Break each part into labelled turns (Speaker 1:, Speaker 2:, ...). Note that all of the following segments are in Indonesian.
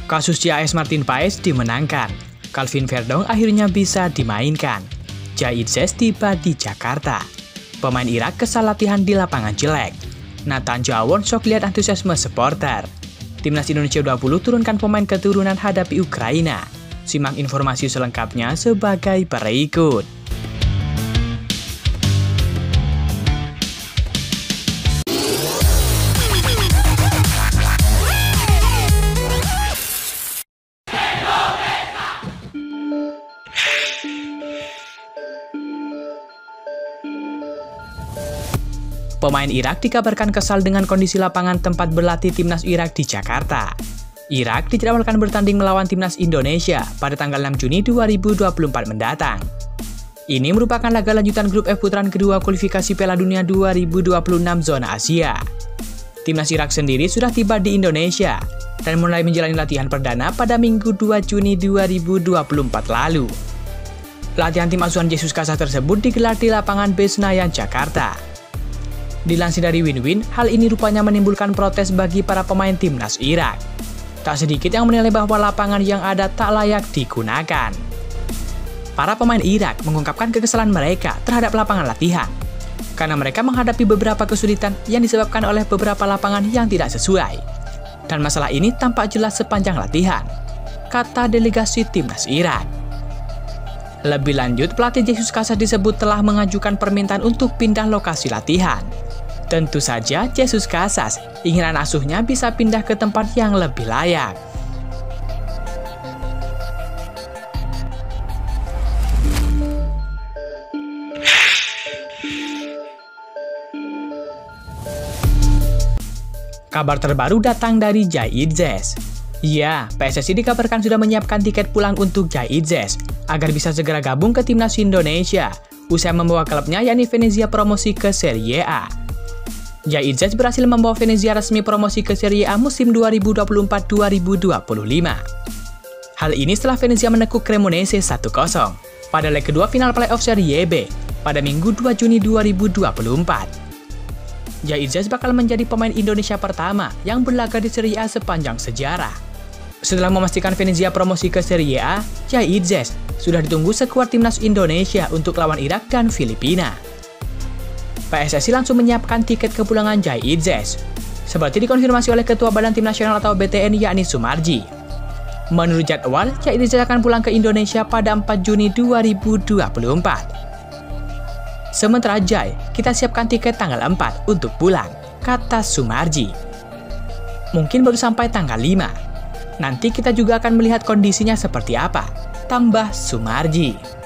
Speaker 1: Kasus CAS Martin Paes dimenangkan. Calvin Verdong akhirnya bisa dimainkan. Zayed Zez tiba di Jakarta. Pemain Irak kesal latihan di lapangan jelek. Nathan Jawon shock lihat antusiasme supporter. Timnas Indonesia U20 turunkan pemain keturunan hadapi Ukraina. Simak informasi selengkapnya sebagai berikut. Pemain Irak dikabarkan kesal dengan kondisi lapangan tempat berlatih timnas Irak di Jakarta. Irak dijadwalkan bertanding melawan timnas Indonesia pada tanggal 6 Juni 2024 mendatang. Ini merupakan laga lanjutan grup F putaran kedua kualifikasi Piala Dunia 2026 zona Asia. Timnas Irak sendiri sudah tiba di Indonesia dan mulai menjalani latihan perdana pada Minggu 2 Juni 2024 lalu. Latihan tim asuhan Jesus Casa tersebut digelar di lapangan B Senayan, Jakarta. Dilansir dari Win-Win, hal ini rupanya menimbulkan protes bagi para pemain timnas Irak. Tak sedikit yang menilai bahwa lapangan yang ada tak layak digunakan. Para pemain Irak mengungkapkan kekesalan mereka terhadap lapangan latihan, karena mereka menghadapi beberapa kesulitan yang disebabkan oleh beberapa lapangan yang tidak sesuai. Dan masalah ini tampak jelas sepanjang latihan, kata delegasi timnas Irak. Lebih lanjut, pelatih Jesus Casa disebut telah mengajukan permintaan untuk pindah lokasi latihan. Tentu saja, Jesus Casas ingin anak asuhnya bisa pindah ke tempat yang lebih layak. Kabar terbaru datang dari Zayed Zez. Ya, PSSI dikabarkan sudah menyiapkan tiket pulang untuk Zayed Zez agar bisa segera gabung ke timnas Indonesia usai membawa klubnya yakni Venezia promosi ke Serie A. Zayed Zez berhasil membawa Venezia resmi promosi ke Serie A musim 2024-2025. Hal ini setelah Venezia menekuk Cremonese 1-0 pada leg kedua final playoff Serie B pada Minggu 2 Juni 2024. Zayed Zez bakal menjadi pemain Indonesia pertama yang berlaga di Serie A sepanjang sejarah. Setelah memastikan Venezia promosi ke Serie A, Zayed Zez sudah ditunggu skuad timnas Indonesia untuk lawan Irak dan Filipina. PSSI langsung menyiapkan tiket kepulangan Zayed Zez, seperti dikonfirmasi oleh Ketua Badan Tim Nasional atau BTN yakni Sumarji. Menurut jadwal, Zayed Zez akan pulang ke Indonesia pada 4 Juni 2024. Sementara Jai, kita siapkan tiket tanggal 4 untuk pulang, kata Sumarji. Mungkin baru sampai tanggal 5. Nanti kita juga akan melihat kondisinya seperti apa, tambah Sumarji.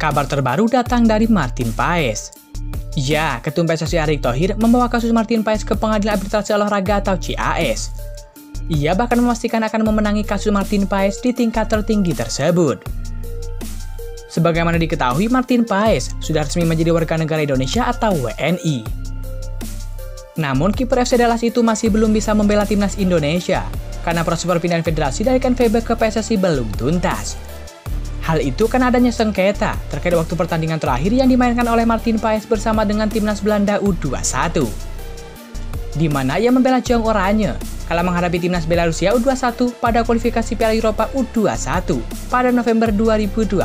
Speaker 1: Kabar terbaru datang dari Martin Paes. Ya, Ketum PSSI Erick Thohir membawa kasus Martin Paes ke Pengadilan Arbitrase Olahraga atau CAS. Ia bahkan memastikan akan memenangi kasus Martin Paes di tingkat tertinggi tersebut. Sebagaimana diketahui, Martin Paes sudah resmi menjadi warga negara Indonesia atau WNI. Namun, kiper FC Dallas itu masih belum bisa membela timnas Indonesia karena proses perpindahan federasi dari KNVB ke PSSI belum tuntas. Hal itu karena adanya sengketa terkait waktu pertandingan terakhir yang dimainkan oleh Martin Paes bersama dengan timnas Belanda U21. Di mana ia membela Jong Oranje kala menghadapi timnas Belarusia U21 pada kualifikasi Piala Eropa U21 pada November 2020.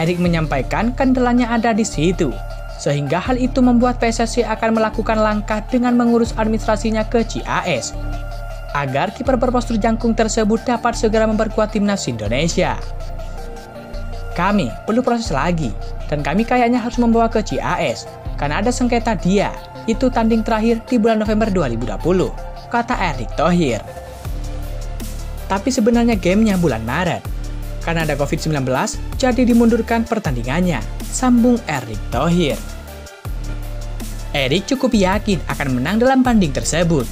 Speaker 1: Erick menyampaikan kendalanya ada di situ, sehingga hal itu membuat PSSI akan melakukan langkah dengan mengurus administrasinya ke CAS agar kiper berpostur jangkung tersebut dapat segera memperkuat timnas Indonesia. Kami perlu proses lagi, dan kami kayaknya harus membawa ke CAS, karena ada sengketa dia, itu tanding terakhir di bulan November 2020, kata Erick Thohir. Tapi sebenarnya gamenya bulan Maret, karena ada COVID-19, jadi dimundurkan pertandingannya, sambung Erick Thohir. Erick cukup yakin akan menang dalam banding tersebut.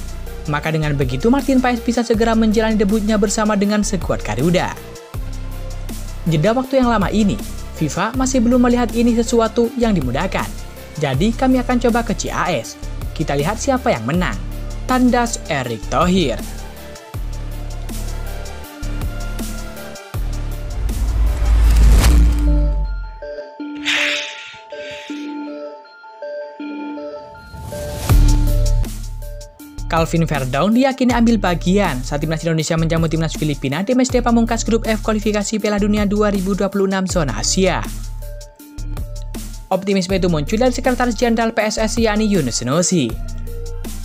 Speaker 1: Maka dengan begitu Martin Paes bisa segera menjalani debutnya bersama dengan skuad Garuda. Jeda waktu yang lama ini, FIFA masih belum melihat ini sesuatu yang dimudahkan. Jadi kami akan coba ke CAS. Kita lihat siapa yang menang. Tandas Erick Thohir. Calvin Verdong diyakini ambil bagian saat timnas Indonesia menjamu timnas Filipina di matchday pamungkas grup F kualifikasi Piala Dunia 2026 zona Asia. Optimisme itu muncul dari Sekretaris Jenderal PSSI yakni Yunus Nusi.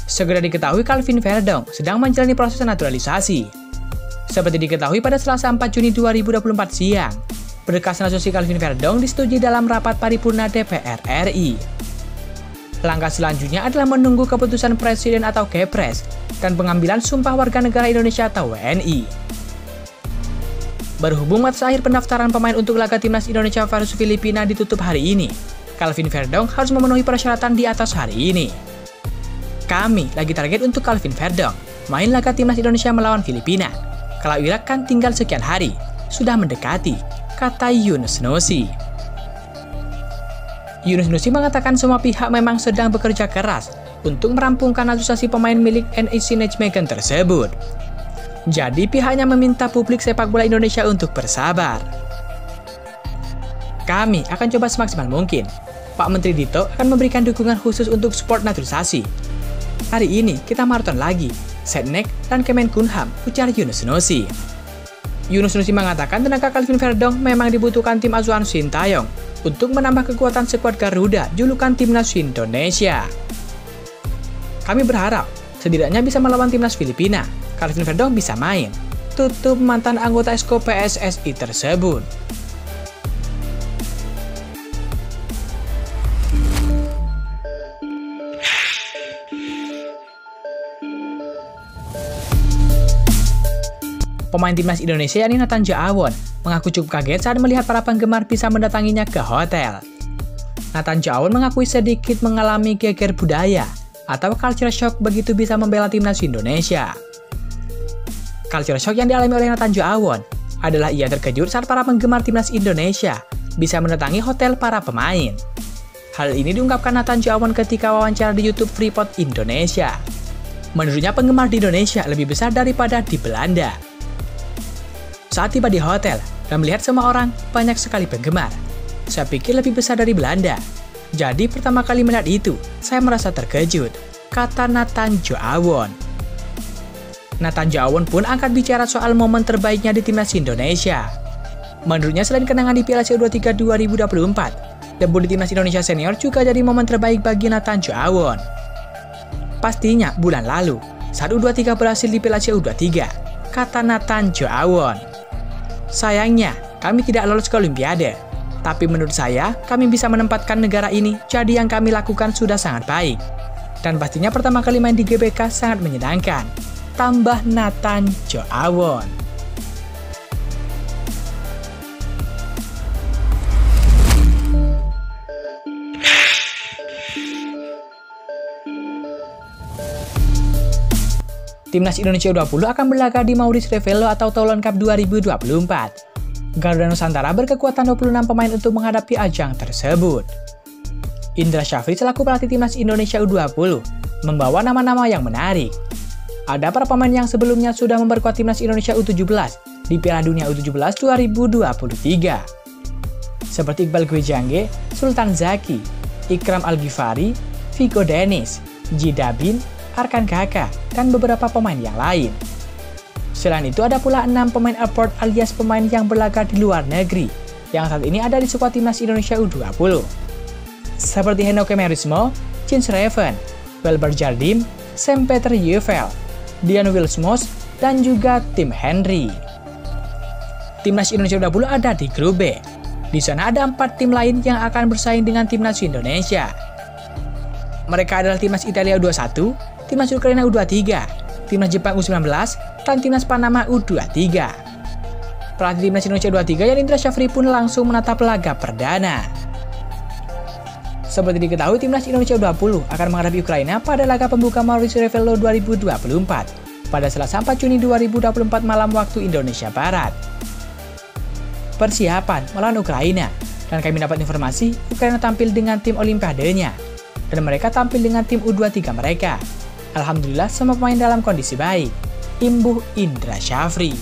Speaker 1: Segera diketahui Calvin Verdong sedang menjalani proses naturalisasi. Seperti diketahui pada Selasa 4 Juni 2024 siang, berkas naturalisasi Calvin Verdong disetujui dalam rapat paripurna DPR RI. Langkah selanjutnya adalah menunggu keputusan Presiden atau Kepres dan pengambilan Sumpah Warga Negara Indonesia atau WNI. Berhubung batas akhir pendaftaran pemain untuk laga timnas Indonesia versus Filipina ditutup hari ini, Calvin Verdong harus memenuhi persyaratan di atas hari ini. Kami lagi target untuk Calvin Verdong main laga timnas Indonesia melawan Filipina. Kalau Irak kan tinggal sekian hari, sudah mendekati, kata Yunus Nusi. Yunus Nusi mengatakan semua pihak memang sedang bekerja keras untuk merampungkan naturalisasi pemain milik NEC Nijmegen tersebut. Jadi pihaknya meminta publik sepak bola Indonesia untuk bersabar. Kami akan coba semaksimal mungkin. Pak Menteri Dito akan memberikan dukungan khusus untuk support naturalisasi. Hari ini kita maraton lagi, Setnek dan Kemenkumham, ujar Yunus Nusi. Yunus Nusi mengatakan tenaga Calvin Verdong memang dibutuhkan tim asuhan Sintayong untuk menambah kekuatan skuad Garuda julukan timnas Indonesia. Kami berharap setidaknya bisa melawan timnas Filipina. Calvin Verdong bisa main, tutup mantan anggota Exco PSSI tersebut. Pemain timnas Indonesia yakni Nathan Jawon mengaku cukup kaget saat melihat para penggemar bisa mendatanginya ke hotel. Nathan Jawon mengakui sedikit mengalami geger budaya atau culture shock begitu bisa membela timnas Indonesia. Culture shock yang dialami oleh Nathan Jawon adalah ia terkejut saat para penggemar timnas Indonesia bisa mendatangi hotel para pemain. Hal ini diungkapkan Nathan Jawon ketika wawancara di YouTube Freeport Indonesia. Menurutnya penggemar di Indonesia lebih besar daripada di Belanda. Saat tiba di hotel dan melihat semua orang, banyak sekali penggemar. Saya pikir lebih besar dari Belanda. Jadi pertama kali melihat itu, saya merasa terkejut, kata Nathan Jawon. Nathan Jawon pun angkat bicara soal momen terbaiknya di timnas Indonesia. Menurutnya selain kenangan di Piala AFF U23 2024, debut di timnas Indonesia senior juga jadi momen terbaik bagi Nathan Jawon. Pastinya bulan lalu, saat U23 berhasil di Piala AFF U23, kata Nathan Jawon. Sayangnya, kami tidak lolos ke Olimpiade. Tapi menurut saya, kami bisa menempatkan negara ini, jadi yang kami lakukan sudah sangat baik. Dan pastinya pertama kali main di GBK sangat menyenangkan. Tambah Nathan Jawon. Timnas Indonesia U20 akan berlaga di Maurice Revello atau Toulon Cup 2024. Garuda Nusantara berkekuatan 26 pemain untuk menghadapi ajang tersebut. Indra Syafri selaku pelatih Timnas Indonesia U20 membawa nama-nama yang menarik. Ada para pemain yang sebelumnya sudah memperkuat Timnas Indonesia U17 di Piala Dunia U17 2023. Seperti Iqbal Gwijangge, Sultan Zaki, Ikram Al-Ghifari, Vigo Dennis, Jidabin, Arkan Kaka, dan beberapa pemain yang lain. Selain itu ada pula 6 pemain import alias pemain yang berlaga di luar negeri, yang saat ini ada di skuad Timnas Indonesia U20. Seperti Henoke Merismo, Jens Reven, Welber Jardim, Sam Peter Yevel, Dian Wilsmos, dan juga Tim Henry. Timnas Indonesia U20 ada di grup B. Di sana ada 4 tim lain yang akan bersaing dengan Timnas Indonesia. Mereka adalah Timnas Italia U21, Timnas Ukraina U23, Timnas Jepang U19, dan Timnas Panama U23. Pelatih Timnas Indonesia U23 yakni Indra Syafri pun langsung menatap laga perdana. Seperti diketahui, Timnas Indonesia U20 akan menghadapi Ukraina pada laga pembuka Maurice Revello 2024 pada Selasa 4 Juni 2024 malam waktu Indonesia Barat. Persiapan melawan Ukraina, dan kami dapat informasi Ukraina tampil dengan tim Olimpiadenya, dan mereka tampil dengan tim U23 mereka. Alhamdulillah semua pemain dalam kondisi baik. Imbuh Indra Syafri.